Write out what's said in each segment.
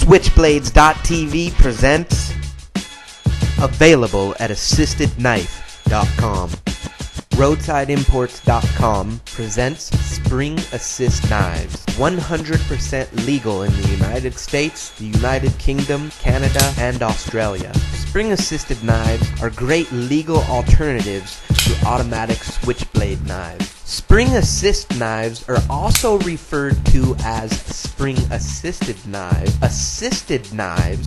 Switchblades.tv presents available at assistedknife.com. Roadsideimports.com presents Spring Assist Knives. 100% legal in the United States, the United Kingdom, Canada, and Australia. Spring Assisted Knives are great legal alternatives to automatic switchblade knives. Spring Assist knives are also referred to as Spring Assisted knives,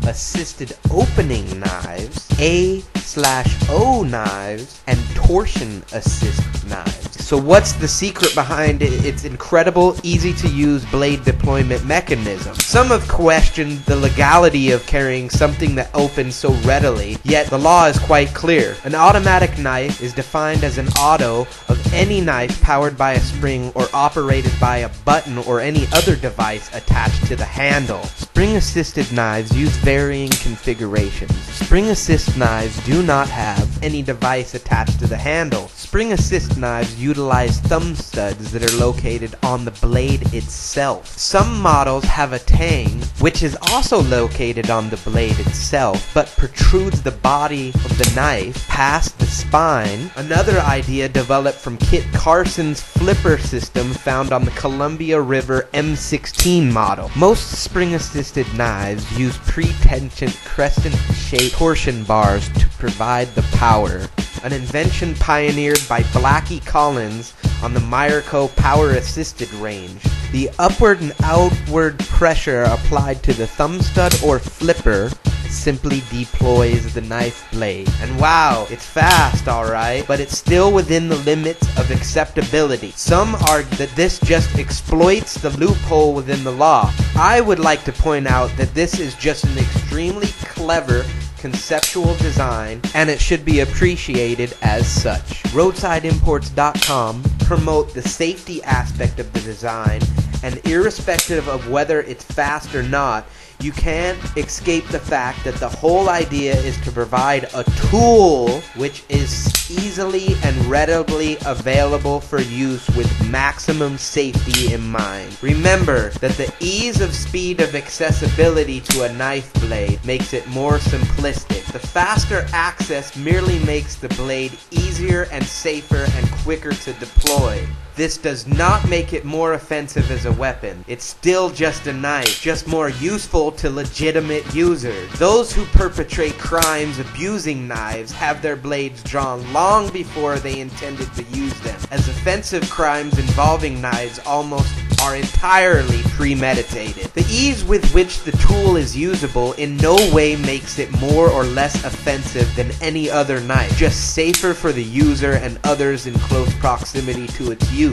assisted opening knives, A/O knives, and torsion assist knives. So what's the secret behind its incredible, easy-to-use blade deployment mechanism? Some have questioned the legality of carrying something that opens so readily, yet the law is quite clear. An automatic knife is defined as an auto of any knife powered by a spring or operated by a button or any other device attached to the handle. Spring-assisted knives use varying configurations. Spring-assist knives do not have any device attached to the handle. Spring-assist knives utilize thumb studs that are located on the blade itself. Some models have a tang, which is also located on the blade itself, but protrudes the body of the knife past the spine. Another idea developed from Kit Carson's flipper system found on the Columbia River M16 model. Most spring-assisted knives use pre-tensioned crescent-shaped torsion bars to provide the power, an invention pioneered by Blackie Collins on the Myrco power-assisted range. The upward and outward pressure applied to the thumb stud or flipper simply deploys the knife blade. And wow, it's fast, alright, but it's still within the limits of acceptability. Some argue that this just exploits the loophole within the law. I would like to point out that this is just an extremely clever conceptual design, and it should be appreciated as such. Roadsideimports.com promote the safety aspect of the design, and irrespective of whether it's fast or not, you can't escape the fact that the whole idea is to provide a tool which is easily and readily available for use with maximum safety in mind. Remember that the ease of speed of accessibility to a knife blade makes it more simplistic. The faster access merely makes the blade easier and safer and quicker to deploy. This does not make it more offensive as a weapon. It's still just a knife, just more useful to legitimate users. Those who perpetrate crimes abusing knives have their blades drawn long before they intended to use them, as offensive crimes involving knives almost are entirely premeditated. The ease with which the tool is usable in no way makes it more or less offensive than any other knife, just safer for the user and others in close proximity to its use.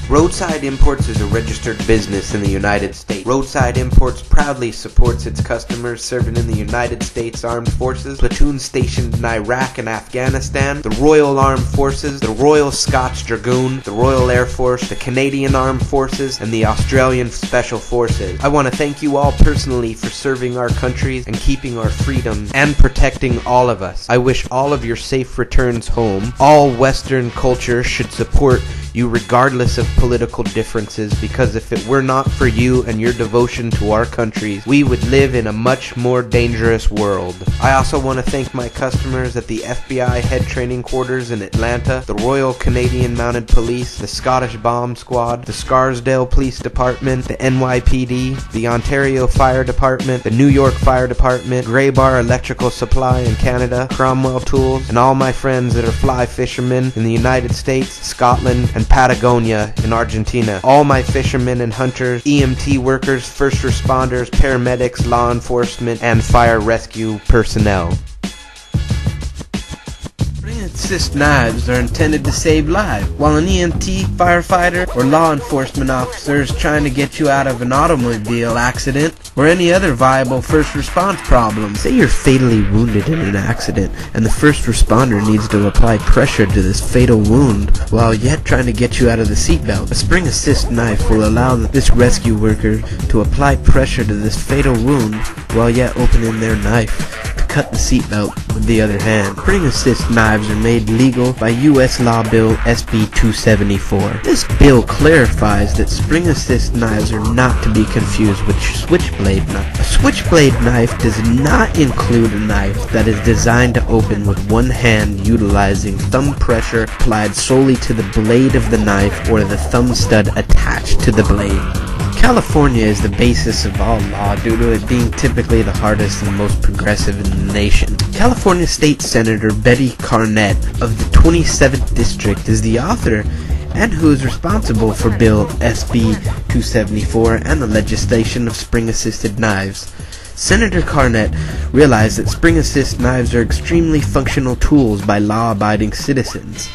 Roadside Imports is a registered business in the United States. Roadside Imports proudly supports its customers serving in the United States Armed Forces, platoons stationed in Iraq and Afghanistan, the Royal Armed Forces, the Royal Scots Dragoon, the Royal Air Force, the Canadian Armed Forces, and the Australian Special Forces. I want to thank you all personally for serving our countries and keeping our freedom and protecting all of us. I wish all of your safe returns home. All Western culture should support you regardless of political differences, because if it were not for you and your devotion to our countries, we would live in a much more dangerous world. I also want to thank my customers at the FBI Head Training Quarters in Atlanta, the Royal Canadian Mounted Police, the Scottish Bomb Squad, the Scarsdale Police Department, the NYPD, the Ontario Fire Department, the New York Fire Department, Grey Bar Electrical Supply in Canada, Cromwell Tools, and all my friends that are fly fishermen in the United States, Scotland, and Patagonia in Argentina. All my fishermen and hunters, EMT workers, first responders, paramedics, law enforcement, and fire rescue personnel. Spring-assist knives are intended to save lives, while an EMT, firefighter, or law enforcement officer is trying to get you out of an automobile accident or any other viable first response problem. Say you're fatally wounded in an accident, and the first responder needs to apply pressure to this fatal wound while yet trying to get you out of the seatbelt. A spring-assist knife will allow this rescue worker to apply pressure to this fatal wound while yet opening their knife to cut the seatbelt with the other hand. Spring assist knives are made legal by U.S. Law Bill SB 274. This bill clarifies that spring assist knives are not to be confused with switchblade knife. A switchblade knife does not include a knife that is designed to open with one hand utilizing thumb pressure applied solely to the blade of the knife or the thumb stud attached to the blade. California is the basis of all law due to it being typically the hardest and most progressive in the nation. California State Senator Betty Carnett of the 27th District is the author and who is responsible for Bill SB 274 and the legislation of spring-assisted knives. Senator Carnett realized that spring-assist knives are extremely functional tools by law-abiding citizens,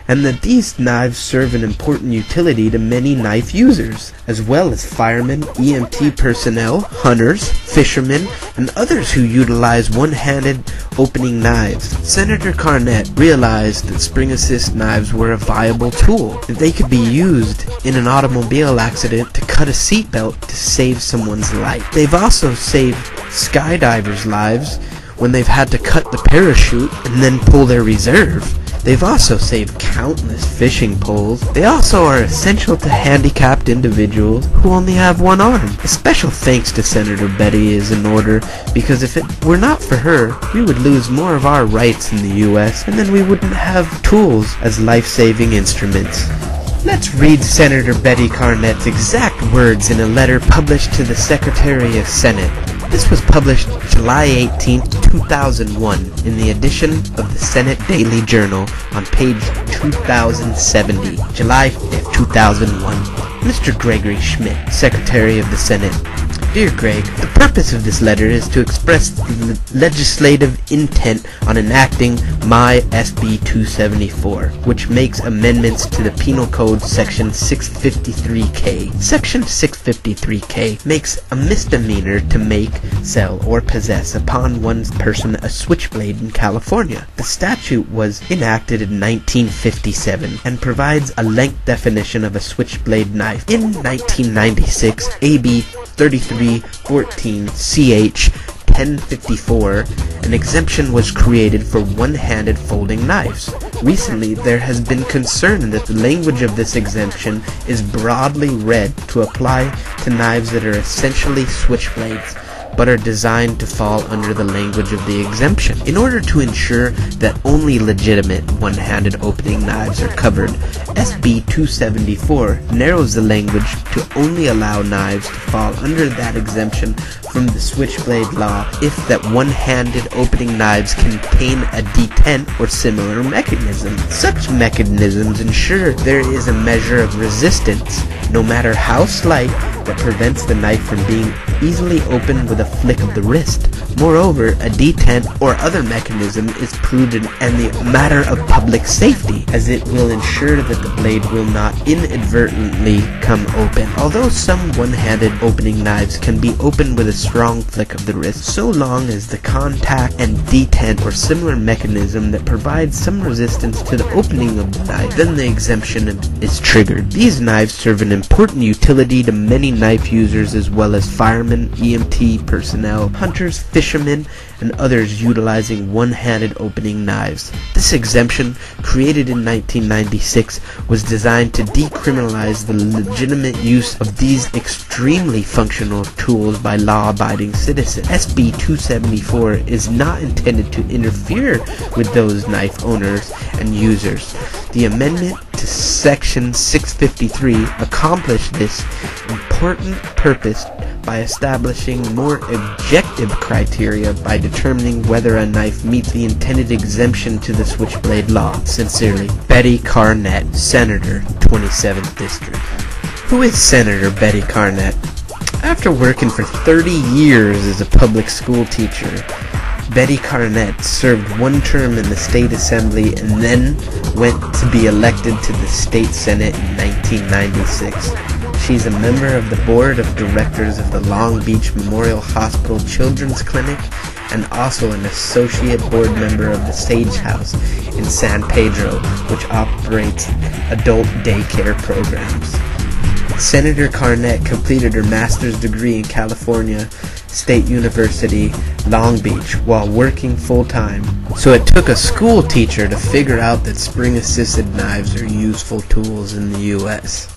and that these knives serve an important utility to many knife users, as well as firemen, EMT personnel, hunters, fishermen, and others who utilize one-handed opening knives. Senator Carnett realized that spring-assist knives were a viable tool, that they could be used in an automobile accident to cut a seatbelt to save someone's life. They've also saved skydivers' lives when they've had to cut the parachute and then pull their reserve. They've also saved countless fishing poles. They also are essential to handicapped individuals who only have one arm. A special thanks to Senator Betty is in order, because if it were not for her, we would lose more of our rights in the U.S., and then we wouldn't have tools as life-saving instruments. Let's read Senator Betty Carnett's exact words in a letter published to the Secretary of Senate. This was published July 18, 2001, in the edition of the Senate Daily Journal on page 2070, July 5, 2001. Mr. Gregory Schmidt, Secretary of the Senate. Dear Greg, the purpose of this letter is to express the legislative intent on enacting my SB 274, which makes amendments to the Penal Code Section 653K. Section 653K makes a misdemeanor to make, sell, or possess upon one's person a switchblade in California. The statute was enacted in 1957 and provides a length definition of a switchblade knife. In 1996, AB 3314 CH 1054, an exemption was created for one-handed folding knives. Recently, there has been concern that the language of this exemption is broadly read to apply to knives that are essentially switchblades, but are designed to fall under the language of the exemption. In order to ensure that only legitimate one-handed opening knives are covered, SB 274 narrows the language to only allow knives to fall under that exemption from the switchblade law if that one-handed opening knives contain a detent or similar mechanism. Such mechanisms ensure there is a measure of resistance, no matter how slight, that prevents the knife from being easily opened with a flick of the wrist. Moreover, a detent or other mechanism is prudent and the matter of public safety, as it will ensure that the blade will not inadvertently come open. Although some one-handed opening knives can be opened with a strong flick of the wrist, so long as the contact and detent or similar mechanism that provides some resistance to the opening of the knife, then the exemption is triggered. These knives serve an important utility to many knife users, as well as firemen, EMT personnel, hunters, fishermen, and others utilizing one-handed opening knives. This exemption, created in 1996, was designed to decriminalize the legitimate use of these extremely functional tools by law-abiding citizens. SB 274 is not intended to interfere with those knife owners and users. The amendment to Section 653 accomplished this important purpose by establishing more objective criteria by determining whether a knife meets the intended exemption to the switchblade law. Sincerely, Betty Carnett, Senator, 27th District. Who is Senator Betty Carnett? After working for 30 years as a public school teacher, Betty Carnett served one term in the state assembly and then went to be elected to the state senate in 1996. She's a member of the board of directors of the Long Beach Memorial Hospital Children's Clinic and also an associate board member of the Sage House in San Pedro, which operates adult daycare programs. Senator Carnett completed her master's degree in California State University, Long Beach, while working full-time. So it took a school teacher to figure out that spring-assisted knives are useful tools in the U.S.